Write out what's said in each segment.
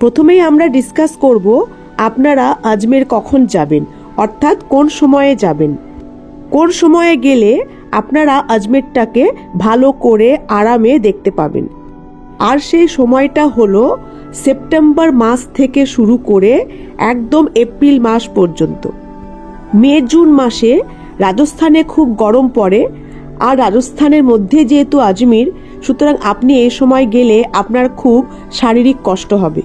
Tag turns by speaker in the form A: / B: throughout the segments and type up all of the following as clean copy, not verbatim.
A: প্রথমেই আমরা ডিসকাস করব আপনারা আজমের কখন যাবেন, অর্থাৎ কোন সময়ে যাবেন। কোন সময়ে গেলে আপনারা আজমেরটাকে ভালো করে আরামে দেখতে পাবেন। আর সেই সময়টা হলো সেপ্টেম্বর মাস থেকে শুরু করে একদম এপ্রিল মাস পর্যন্ত। মে জুন মাসে রাজস্থানে খুব গরম পড়ে, আর রাজস্থানের মধ্যে যেহেতু আজমির, সুতরাং আপনি এই সময় গেলে আপনার খুব শারীরিক কষ্ট হবে।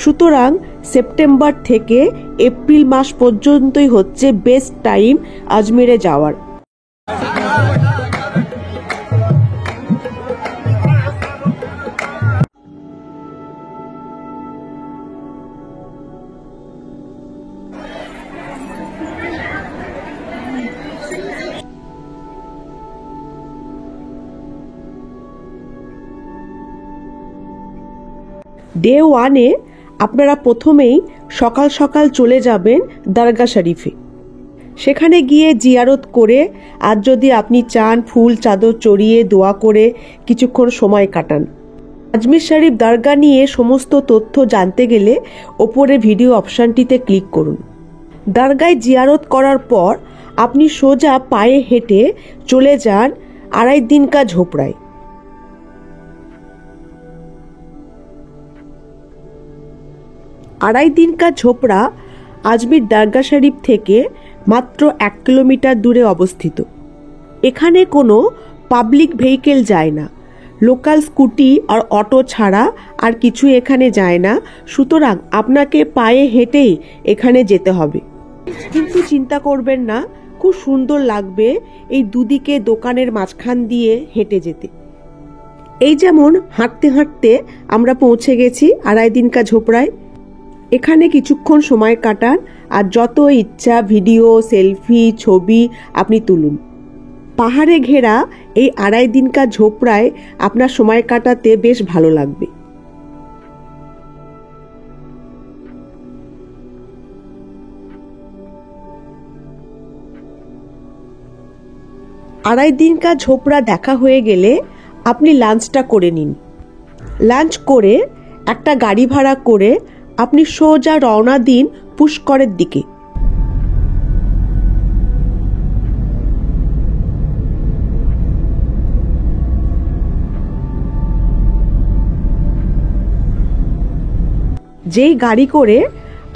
A: সুতরাং সেপ্টেম্বর থেকে এপ্রিল মাস পর্যন্তই হচ্ছে বেস্ট টাইম আজমিরে যাওয়ার। ডে 1-এ আপনারা প্রথমেই সকাল সকাল চলে যাবেন দরগা শরীফে। সেখানে গিয়ে জিয়ারত করে, আর যদি আপনি চান ফুল চাদর চড়িয়ে দোয়া করে কিছুক্ষণ সময় কাটান। আজমির শরীফ দরগা নিয়ে সমস্ত তথ্য জানতে গেলে ওপরে ভিডিও অপশানটিতে ক্লিক করুন। দরগায় জিয়ারত করার পর আপনি সোজা পায়ে হেঁটে চলে যান আড়াই দিন কা ঝোপড়ায়। আড়াই দিন কা ঝোপড়া আজমির দরগা শরীফ থেকে মাত্র 1 কিলোমিটার দূরে অবস্থিত। এখানে কোনো পাবলিক ভেহিকেল যায় না, লোকাল স্কুটি আর অটো ছাড়া আর কিছু এখানে যায় না। সুতরাং আপনাকে পায়ে হেঁটেই এখানে যেতে হবে। কিন্তু চিন্তা করবেন না, খুব সুন্দর লাগবে এই দুদিকে দোকানের মাঝখান দিয়ে হেঁটে যেতে। এই যেমন হাঁটতে হাঁটতে আমরা পৌঁছে গেছি আড়াই দিন কা ঝোপড়ায়। এখানে কিছুক্ষণ সময় কাটান, আর যত ইচ্ছা ভিডিও, সেলফি, ছবি আপনি তুলুন। পাহাড়ে ঘেরা এই আড়াই দিন কা ঝোপড়ায় আপনার সময় কাটাতে বেশ ভালো লাগবে। আড়াই দিন কা ঝোপড়া দেখা হয়ে গেলে আপনি লাঞ্চটা করে নিন। লাঞ্চ করে একটা গাড়ি ভাড়া করে আপনি সোজা রওনা দিন পুষ্করের দিকে। যেই গাড়ি করে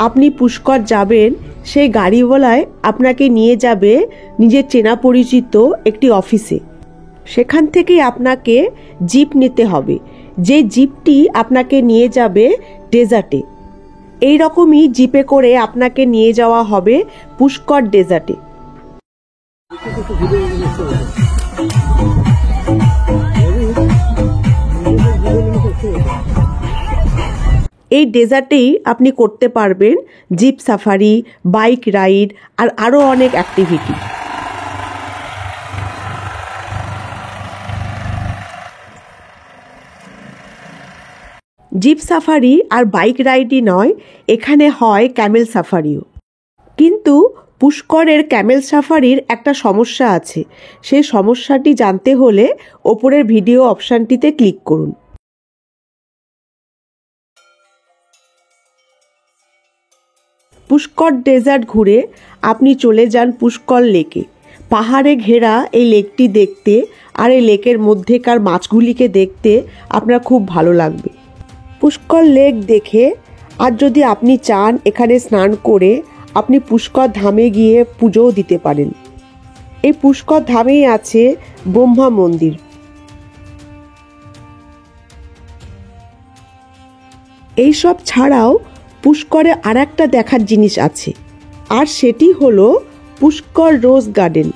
A: আপনি পুষ্কর যাবেন, সেই গাড়িওয়ালায় আপনাকে নিয়ে যাবে নিজের চেনা পরিচিত একটি অফিসে। সেখান থেকেই আপনাকে জিপ নিতে হবে, যে জিপটি আপনাকে নিয়ে যাবে ডেজার্টে। এই রকমই জিপে করে আপনাকে নিয়ে যাওয়া হবে পুষ্কর ডেজার্টে। এই ডেজার্টেই আপনি করতে পারবেন জিপ সাফারি, বাইক রাইড আর আরও অনেক অ্যাক্টিভিটি। জিপ সাফারি আর বাইক রাইডই নয়, এখানে হয় ক্যামেল সাফারিও। কিন্তু পুষ্করের ক্যামেল সাফারির একটা সমস্যা আছে। সেই সমস্যাটি জানতে হলে ওপরের ভিডিও অপশানটিতে ক্লিক করুন। পুষ্কর ডেজার্ট ঘুরে আপনি চলে যান পুষ্কর লেকে। পাহাড়ে ঘেরা এই লেকটি দেখতে আর এই লেকের মধ্যেকার মাছগুলিকে দেখতে আপনার খুব ভালো লাগবে। পুষ্কর লেক দেখে আর যদি আপনি চান এখানে স্নান করে আপনি পুষ্কর ধামে গিয়ে পুজোও দিতে পারেন। এই পুষ্কর ধামেই আছে ব্রহ্মা মন্দির। এইসব ছাড়াও পুষ্করে আর একটা দেখার জিনিস আছে, আর সেটি হলো পুষ্কর রোজ গার্ডেন।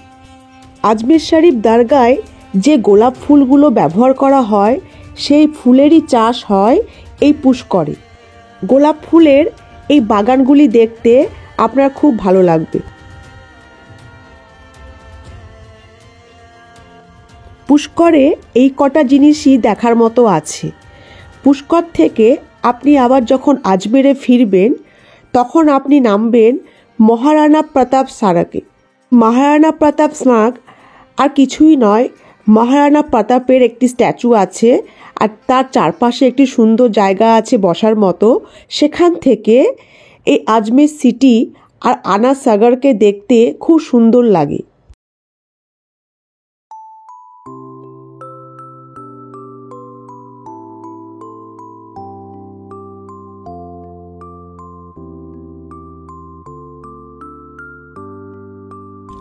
A: আজমির শরীফ দরগায় যে গোলাপ ফুলগুলো ব্যবহার করা হয়, সেই ফুলেরই চাষ হয় এই পুষ্করে। গোলাপ ফুলের এই বাগানগুলি দেখতে আপনার খুব ভালো লাগবে। পুষ্করে এই কটা জিনিসই দেখার মতো আছে। পুষ্কর থেকে আপনি আবার যখন আজমেরে ফিরবেন, তখন আপনি নামবেন মহারানা প্রতাপ স্মারকে। মহারানা প্রতাপ স্মারক আর কিছুই নয়, মহারানা প্রতাপের একটি স্ট্যাচু আছে, আর তার চারপাশে একটি সুন্দর জায়গা আছে বসার মতো। সেখান থেকে এই আজমের সিটি আর আনা সাগরকে দেখতে খুব সুন্দর লাগে।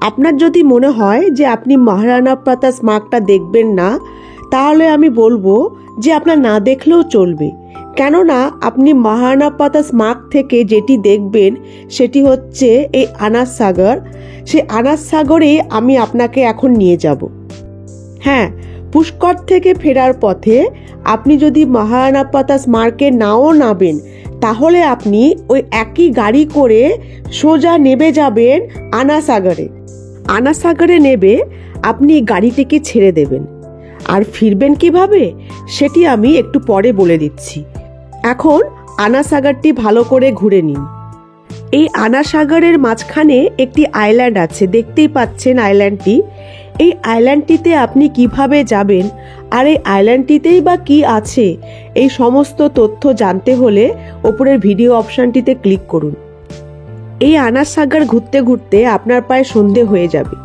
A: আপনার যদি মনে হয় যে আপনি মহারানা প্রতাপ স্মারকটা দেখবেন না, তাহলে আমি বলবো যে আপনার না দেখলেও চলবে। কেননা আপনি মহারানা প্রতাপ স্মারক থেকে যেটি দেখবেন সেটি হচ্ছে এই আনাস সাগর। সেই আনাস সাগরে আমি আপনাকে এখন নিয়ে যাব। হ্যাঁ, পুষ্কর থেকে ফেরার পথে আপনি যদি মহারানা প্রতাপ স্মারকে নাও নামেন, তাহলে আপনি ওই একই গাড়ি করে সোজা নেমে যাবেন আনা সাগরে। আনা সাগরে নেবে আপনি গাড়িটিকে ছেড়ে দেবেন। আর ফিরবেন কিভাবে সেটি আমি একটু পরে বলে দিচ্ছি। এখন আনা সাগরটি ভালো করে ঘুরে নিন। এই আনা সাগরের মাঝখানে একটি আইল্যান্ড আছে, দেখতেই পাচ্ছেন আইল্যান্ডটি। এই আইল্যান্ডটিতে আপনি কিভাবে যাবেন আর এই আইল্যান্ডটিতেই বা কি আছে, এই সমস্ত তথ্য জানতে হলে ওপরের ভিডিও অপশনটিতে ক্লিক করুন। এই আনা সাগর ঘুরতে ঘুরতে আপনার প্রায় সন্ধে হয়ে যাবে,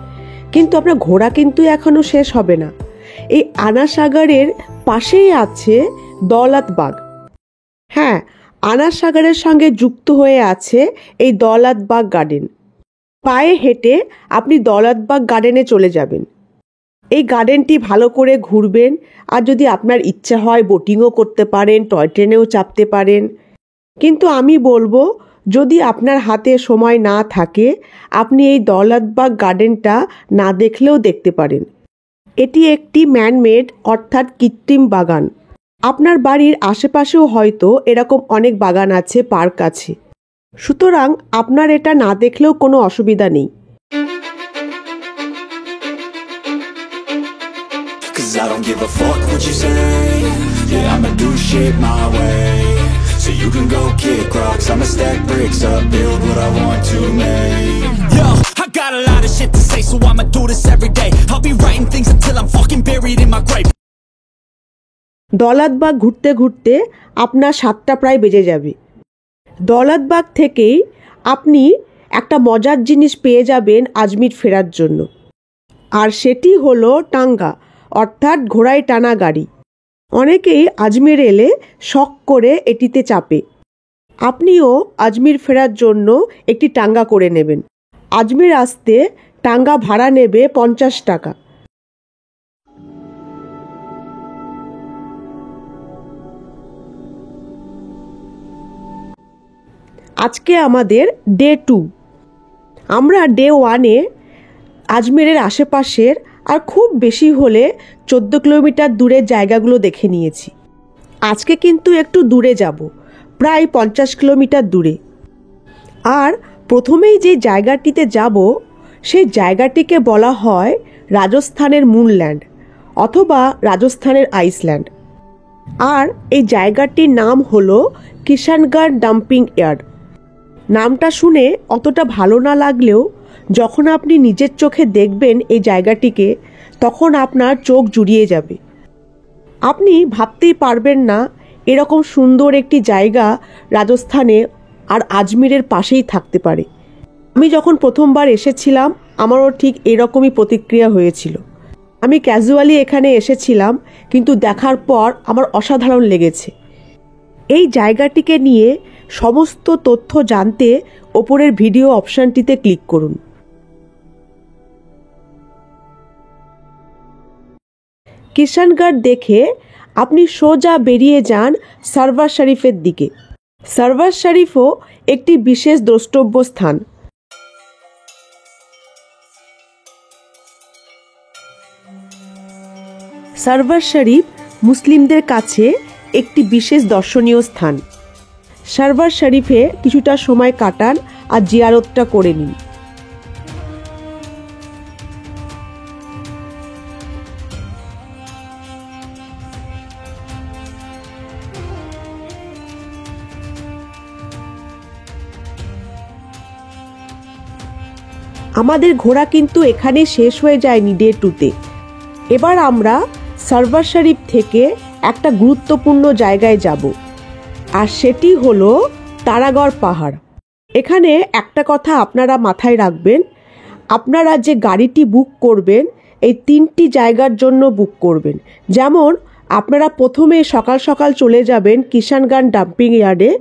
A: কিন্তু আপনার ঘোরা কিন্তু এখনো শেষ হবে না। এই আনা সাগরের পাশেই আছে দৌলতবাগ। হ্যাঁ, আনা সাগরের সঙ্গে যুক্ত হয়ে আছে এই দৌলতবাগ গার্ডেন। পায়ে হেঁটে আপনি দৌলতবাগ গার্ডেনে চলে যাবেন। এই গার্ডেনটি ভালো করে ঘুরবেন, আর যদি আপনার ইচ্ছা হয় বোটিংও করতে পারেন, টয় ট্রেনেও চাপতে পারেন। কিন্তু আমি বলবো, যদি আপনার হাতে সময় না থাকে, আপনি এই দৌলতবাগ গার্ডেনটা না দেখলেও দেখতে পারেন। এটি একটি ম্যানমেড অর্থাৎ কৃত্রিম বাগান। আপনার বাড়ির আশেপাশেও হয়তো এরকম অনেক বাগান আছে, পার্ক আছে। সুতরাং আপনার এটা না দেখলেও কোনো অসুবিধা নেই।
B: I don't give a fuck what you say. Yeah, I'ma do shit my way. So you can go kick rocks, I'ma stack bricks up, build what I want to make. Yo, I got a lot of shit to say, so I'ma do this every day. I'll be writing things until I'm fucking buried in my grave.
A: দৌলতবাগ ঘুরতে ঘুরতে আপনার 7টা প্রায় বেজে যাবে। দৌলতবাগ থেকেই আপনি একটা মজার জিনিস পেয়ে যাবেন আজমির ফেরার জন্য, আর সেটি হলো টাঙ্গা অর্থাৎ ঘোড়ায় টানা গাড়ি। অনেকেই আজমির এলে শখ করে এটিতে চাপে। আপনিও আজমির ফেরার জন্য একটি টাঙ্গা করে নেবেন। আজমির আসতে টাঙ্গা ভাড়া নেবে 50 টাকা। আজকে আমাদের ডে 2। আমরা ডে 1-এ আজমিরের আশেপাশের আর খুব বেশি হলে 14 কিলোমিটার দূরের জায়গাগুলো দেখে নিয়েছি। আজকে কিন্তু একটু দূরে যাব, প্রায় 50 কিলোমিটার দূরে। আর প্রথমেই যে জায়গাটিতে যাব সেই জায়গাটিকে বলা হয় রাজস্থানের মুনল্যান্ড অথবা রাজস্থানের আইসল্যান্ড। আর এই জায়গাটির নাম হলো কিষানগড় ডাম্পিং ইয়ার্ড। নামটা শুনে অতটা ভালো না লাগলেও যখন আপনি নিজের চোখে দেখবেন এই জায়গাটিকে, তখন আপনার চোখ জুড়িয়ে যাবে। আপনি ভাবতেই পারবেন না এরকম সুন্দর একটি জায়গা রাজস্থানে আর আজমিরের পাশেই থাকতে পারে। আমি যখন প্রথমবার এসেছিলাম আমারও ঠিক এরকমই প্রতিক্রিয়া হয়েছিল। আমি ক্যাজুয়ালি এখানে এসেছিলাম, কিন্তু দেখার পর আমার অসাধারণ লেগেছে। এই জায়গাটিকে নিয়ে সমস্ত তথ্য জানতে ওপরের ভিডিও অপশনটিতে ক্লিক করুন। কিষানগড় দেখে আপনি সোজা বেরিয়ে যান সরওয়ার শরীফের দিকে। সরওয়ার শরীফও একটি বিশেষ দ্রষ্টব্য স্থান। সরওয়ার শরীফ মুসলিমদের কাছে একটি বিশেষ দর্শনীয় স্থান। সরওয়ার শরীফে কিছুটা সময় কাটান আর জিয়ারতটা করে নিন। আমাদের ঘোরা কিন্তু এখানে শেষ হয়ে যায়নি ডে 2-তে। এবার আমরা সরওয়ার শরীফ থেকে একটা গুরুত্বপূর্ণ জায়গায় যাব, আর সেটি হলো তারাগড় পাহাড়। এখানে একটা কথা আপনারা মাথায় রাখবেন, আপনারা যে গাড়িটি বুক করবেন এই 3টি জায়গার জন্য বুক করবেন। যেমন আপনারা প্রথমে সকাল সকাল চলে যাবেন কিষানগঞ্জ ডাম্পিং ইয়ার্ডে,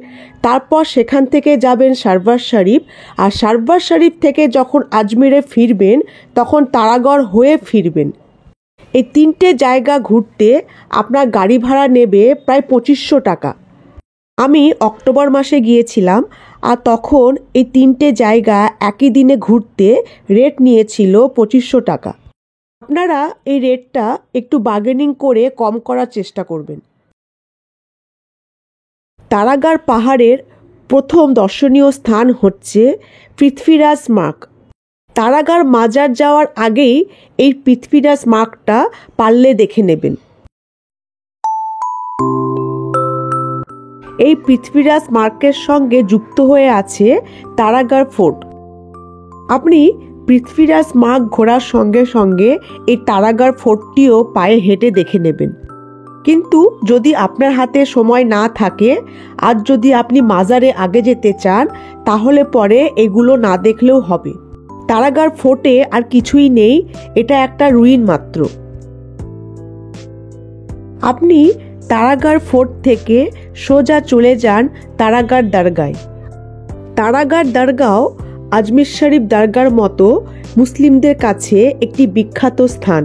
A: তারপর সেখান থেকে যাবেন শারবাজ শরীফ, আর শারবাজ শরীফ থেকে যখন আজমিরে ফিরবেন তখন তারাগড় হয়ে ফিরবেন। এই 3টে জায়গা ঘুরতে আপনার গাড়ি ভাড়া নেবে প্রায় 2500 টাকা। আমি অক্টোবর মাসে গিয়েছিলাম, আর তখন এই 3টে জায়গা একই দিনে ঘুরতে রেট নিয়েছিল 2500 টাকা। আপনারা এই রেটটা একটু বার্গেনিং করে কম করার চেষ্টা করবেন। তারাগড় পাহাড়ের প্রথম দর্শনীয় স্থান হচ্ছে পৃথ্বীরাজ মার্গ। তারাগড় মাজার যাওয়ার আগেই এই পৃথ্বীরাজ মার্গটা পারলে দেখে নেবেন। এই পৃথ্বীরাজ মার্গের সঙ্গে যুক্ত হয়ে আছে তারাগড় ফোর্ট। আপনি পৃথ্বীরাজ মার্গ ঘোরার সঙ্গে সঙ্গে এই তারাগড় ফোর্টটিও পায়ে হেঁটে দেখে নেবেন। কিন্তু যদি আপনার হাতে সময় না থাকে আর যদি আপনি মাজারে আগে যেতে চান তাহলে পরে এগুলো না দেখলেও হবে। তারাগড় ফোর্টে আর কিছুই নেই, এটা একটা রুইন মাত্র। আপনি তারাগড় ফোর্ট থেকে সোজা চলে যান তারাগড় দরগায়। তারাগড় দরগাও আজমির শরীফ দরগার মতো মুসলিমদের কাছে একটি বিখ্যাত স্থান।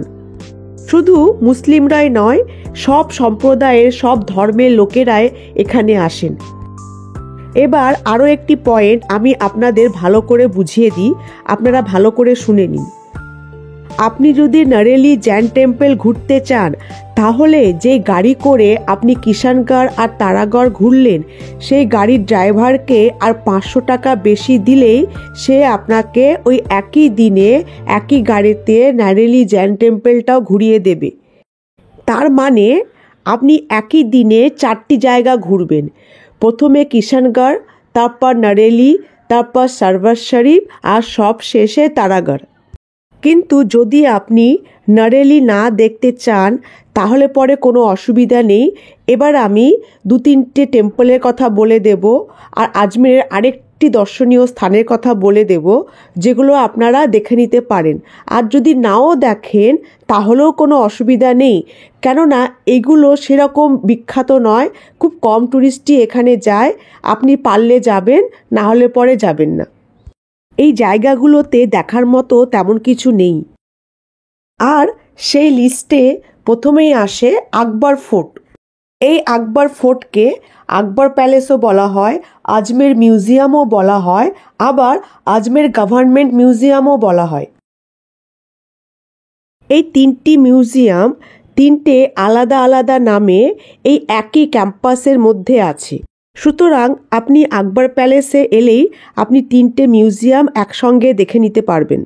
A: শুধু মুসলিমরাই নয়, সব সম্প্রদায়ের সব ধর্মের লোকেরাই এখানে আসেন। এবার আরও একটি পয়েন্ট আমি আপনাদের ভালো করে বুঝিয়ে দিই, আপনারা ভালো করে শুনে নিন। আপনি যদি নরেলি জৈন টেম্পল ঘুরতে চান তাহলে যে গাড়ি করে আপনি কিষানগড় আর তারাগড় ঘুরলেন সেই গাড়ির ড্রাইভারকে আর 500 টাকা বেশি দিলেই সে আপনাকে ওই একই দিনে একই গাড়িতে নরেলি জৈন টেম্পলটাও ঘুরিয়ে দেবে। তার মানে আপনি একই দিনে 4টি জায়গা ঘুরবেন, প্রথমে কিষানগড়, তারপর নরেলি, তারপর শারবাজ শরীফ, আর সব শেষে তারাগড়। কিন্তু যদি আপনি নরেলি না দেখতে চান তাহলে পরে কোনো অসুবিধা নেই। এবার আমি 2-3টে টেম্পলের কথা বলে দেব আর আজমিরের আরেকটি দর্শনীয় স্থানের কথা বলে দেব যেগুলো আপনারা দেখে নিতে পারেন। আর যদি নাও দেখেন তাহলেও কোনো অসুবিধা নেই, কেননা এগুলো সেরকম বিখ্যাত নয়, খুব কম টুরিস্টই এখানে যায়। আপনি পারলে যাবেন, না হলে পরে যাবেন না। এই জায়গাগুলোতে দেখার মতো তেমন কিছু নেই। আর সেই লিস্টে প্রথমেই আসে আকবর ফোর্ট। এই আকবর ফোর্টকে আকবর প্যালেসও বলা হয়, আজমের মিউজিয়ামও বলা হয়, আবার আজমের গভর্নমেন্ট মিউজিয়ামও বলা হয়। এই 3টি মিউজিয়াম 3টে আলাদা আলাদা নামে এই একই ক্যাম্পাসের মধ্যে আছে। সুতরাং আপনি আকবর প্যালেসে এলেই আপনি 3টে মিউজিয়াম একসঙ্গে দেখে নিতে পারবেন।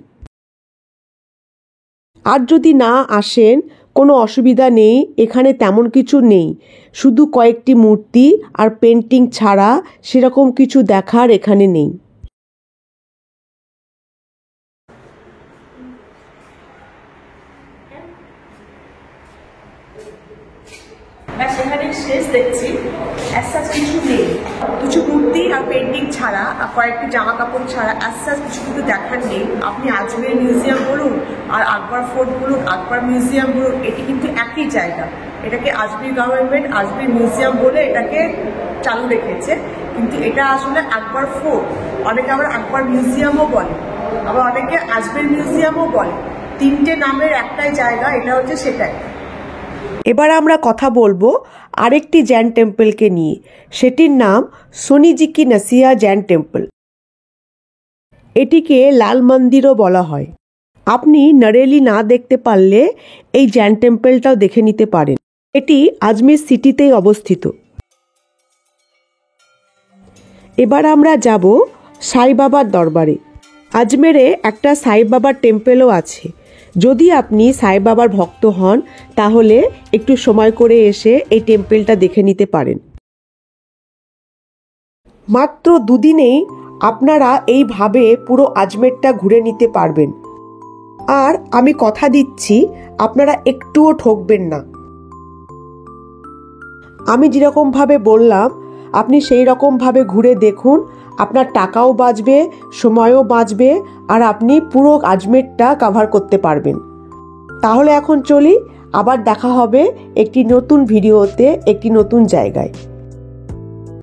A: আর যদি না আসেন কোনো অসুবিধা নেই, এখানে তেমন কিছু নেই, শুধু কয়েকটি মূর্তি আর পেন্টিং ছাড়া সেরকম কিছু দেখার এখানে নেই। সেখানে শেষ দেখছি অ্যাসাস কিছু নেই, কিছু মূর্তি আর পেন্টিং ছাড়া আর কয়েকটি জামা কাপড় ছাড়া অ্যাসাস কিছু কিন্তু দেখার নেই। আপনি আজমের মিউজিয়াম বলুন আর আকবর ফোর্ট বলুন, আকবর মিউজিয়াম বলুন, এটি কিন্তু একই জায়গা। এটাকে আজমির গভর্নমেন্ট আজমির মিউজিয়াম বলে এটাকে চালু রেখেছে, কিন্তু এটা আসলে আকবর ফোর্ট। অনেকে আবার আকবর মিউজিয়ামও বলে, আবার অনেকে আজমের মিউজিয়ামও বলে। 3টে নামের একটাই জায়গা, এটা হচ্ছে সেটাই। এবার আমরা কথা বলবো আরেকটি জৈন টেম্পলকে নিয়ে, সেটির নাম সোনিজি কি নসিয়া জৈন টেম্পল। এটিকে লাল মন্দিরও বলা হয়। আপনি নরেলি না দেখতে পারলে এই জৈন টেম্পলটাও দেখে নিতে পারেন। এটি আজমির সিটিতেই অবস্থিত। এবার আমরা যাব সাই বাবার দরবারে। আজমেরে একটা সাই বাবার টেম্পলও আছে। যদি আপনি সাই বাবার ভক্ত হন তাহলে একটু সময় করে এসে এই টেম্পলটা দেখে নিতে পারেন। মাত্র 2 দিনেই আপনারা এইভাবে পুরো আজমেরটা ঘুরে নিতে পারবেন। আর আমি কথা দিচ্ছি আপনারা একটুও ঠকবেন না। আমি যেরকমভাবে বললাম আপনি সেই রকমভাবে ঘুরে দেখুন, আপনার টাকাও বাঁচবে, সময়ও বাঁচবে, আর আপনি পুরো আজমেরটা কভার করতে পারবেন। তাহলে এখন চলি, আবার দেখা হবে একটি নতুন ভিডিওতে একটি নতুন জায়গায়।